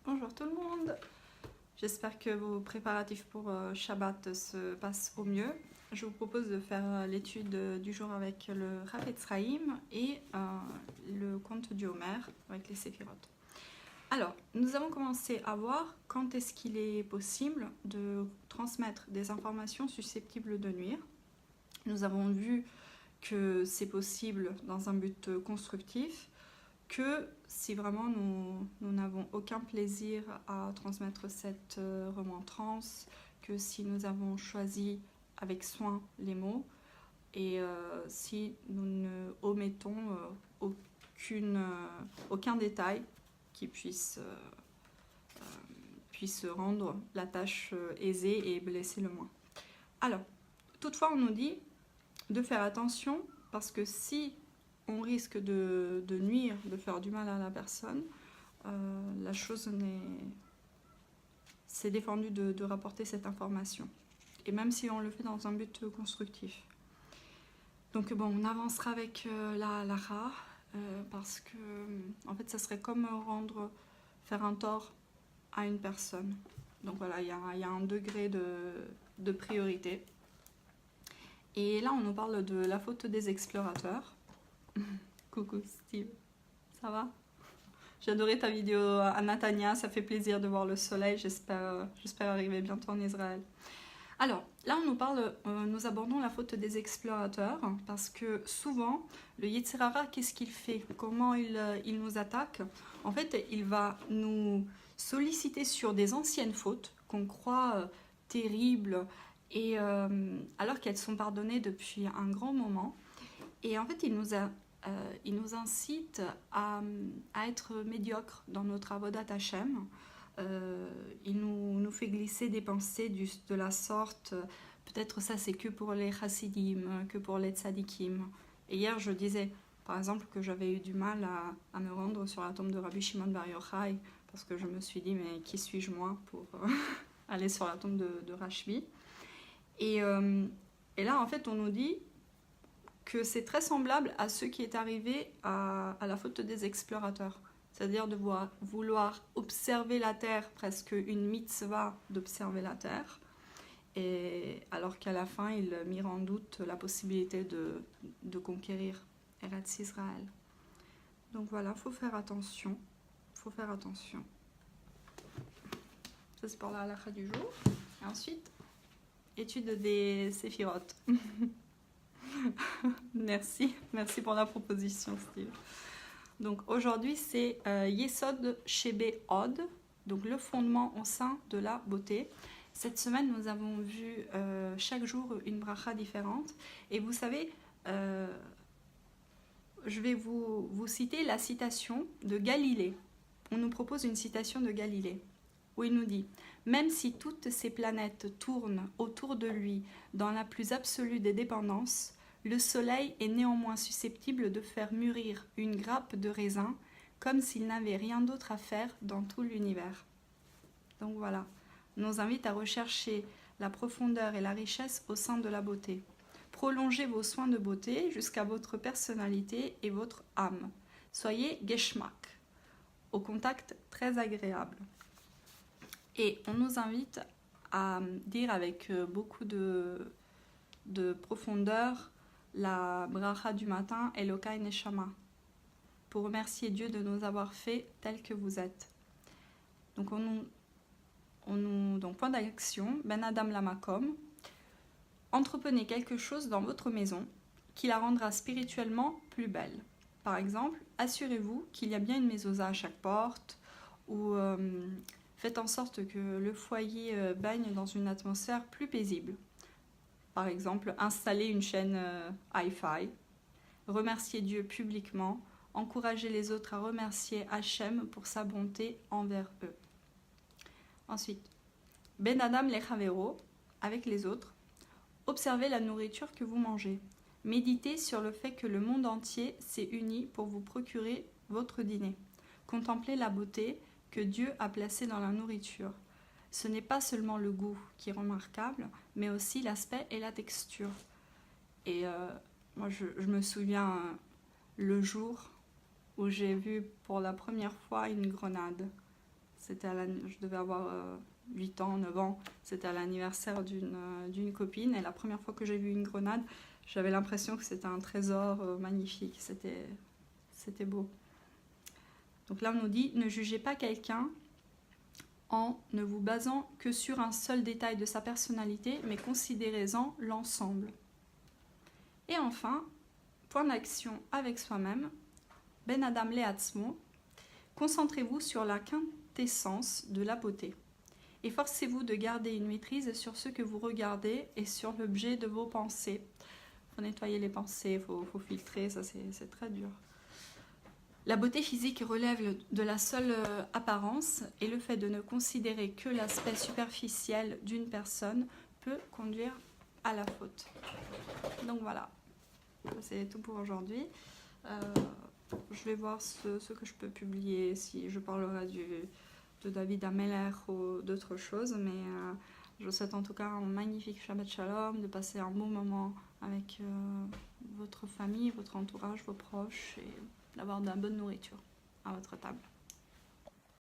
Bonjour tout le monde. J'espère que vos préparatifs pour Shabbat se passent au mieux. Je vous propose de faire l'étude du jour avec le Rav Etzraïm et le conte du Homer avec les séphirotes. Alors, nous avons commencé à voir quand est-ce qu'il est possible de transmettre des informations susceptibles de nuire. Nous avons vu que c'est possible dans un but constructif, que si vraiment nous n'avons aucun plaisir à transmettre cette remontrance, que si nous avons choisi avec soin les mots et si nous ne omettons aucun détail qui puisse rendre la tâche aisée et blesser le moins. Alors, toutefois, on nous dit de faire attention parce que si on risque de nuire, de faire du mal à la personne, la chose c'est défendu de rapporter cette information. Et même si on le fait dans un but constructif. Donc bon, on avancera avec la Lara, parce que en fait ça serait comme faire un tort à une personne. Donc voilà, il y a un degré de priorité. Et là on nous parle de la faute des explorateurs. Coucou Steve, ça va? J'ai adoré ta vidéo à Natania, ça fait plaisir de voir le soleil, j'espère arriver bientôt en Israël. Alors, là on nous parle, nous abordons la faute des explorateurs, parce que souvent, le Yetzer Hara, qu'est-ce qu'il fait? Comment il nous attaque? En fait, il va nous solliciter sur des anciennes fautes qu'on croit terribles, et alors qu'elles sont pardonnées depuis un grand moment. Et en fait, il nous incite à être médiocre dans notre avodat Hashem. Il nous fait glisser des pensées de la sorte, peut-être ça c'est que pour les chassidim, que pour les tzadikim. Et hier je disais par exemple que j'avais eu du mal à me rendre sur la tombe de Rabbi Shimon Bar Yochai, parce que je me suis dit mais qui suis-je moi pour aller sur la tombe de Rashbi. Et là en fait on nous dit que c'est très semblable à ce qui est arrivé à la faute des explorateurs. C'est-à-dire de vouloir observer la terre, presque une mitzvah d'observer la terre, et alors qu'à la fin, ils mirent en doute la possibilité de conquérir Eretz Israël. Donc voilà, il faut faire attention. Faut faire attention. Ça, c'est pour la halakha du jour. Et ensuite, étude des séphirotes. Merci pour la proposition, Steve. Donc aujourd'hui c'est Yesod Shebe Od, donc le fondement au sein de la beauté. Cette semaine nous avons vu chaque jour une bracha différente. Et vous savez, je vais vous citer la citation de Galilée. On nous propose une citation de Galilée où il nous dit « Même si toutes ces planètes tournent autour de lui dans la plus absolue des dépendances, le soleil est néanmoins susceptible de faire mûrir une grappe de raisin comme s'il n'avait rien d'autre à faire dans tout l'univers. » Donc voilà, on nous invite à rechercher la profondeur et la richesse au sein de la beauté. Prolongez vos soins de beauté jusqu'à votre personnalité et votre âme. Soyez geschmack, au contact très agréable. Et on nous invite à dire avec beaucoup de profondeur la bracha du matin, Elokai Neshama, pour remercier Dieu de nous avoir fait tels que vous êtes. Donc, donc point d'action, Ben Adam Lamakom, entreprenez quelque chose dans votre maison qui la rendra spirituellement plus belle. Par exemple, assurez-vous qu'il y a bien une mezouza à chaque porte, ou faites en sorte que le foyer baigne dans une atmosphère plus paisible. Par exemple, installer une chaîne Hi-Fi, remercier Dieu publiquement, encourager les autres à remercier Hachem pour sa bonté envers eux. Ensuite, Ben Adam Lechavero, avec les autres, observez la nourriture que vous mangez. Méditez sur le fait que le monde entier s'est uni pour vous procurer votre dîner. Contemplez la beauté que Dieu a placée dans la nourriture. Ce n'est pas seulement le goût qui est remarquable, mais aussi l'aspect et la texture. Et moi, je me souviens le jour où j'ai vu pour la première fois une grenade. je devais avoir 8 ans, 9 ans. C'était à l'anniversaire d'une copine. Et la première fois que j'ai vu une grenade, j'avais l'impression que c'était un trésor magnifique. C'était beau. Donc là, on nous dit, ne jugez pas quelqu'un en ne vous basant que sur un seul détail de sa personnalité, mais considérez-en l'ensemble. Et enfin, point d'action avec soi-même, Ben Adam Leatzmo, concentrez-vous sur la quintessence de la beauté. Efforcez-vous de garder une maîtrise sur ce que vous regardez et sur l'objet de vos pensées. Il faut nettoyer les pensées, il faut filtrer, ça c'est très dur. La beauté physique relève de la seule apparence et le fait de ne considérer que l'aspect superficiel d'une personne peut conduire à la faute. Donc voilà, c'est tout pour aujourd'hui. Je vais voir ce que je peux publier, si je parlerai de David Ameller ou d'autres choses, mais je vous souhaite en tout cas un magnifique Shabbat Shalom, de passer un bon moment avec votre famille, votre entourage, vos proches, et d'avoir de la bonne nourriture à votre table.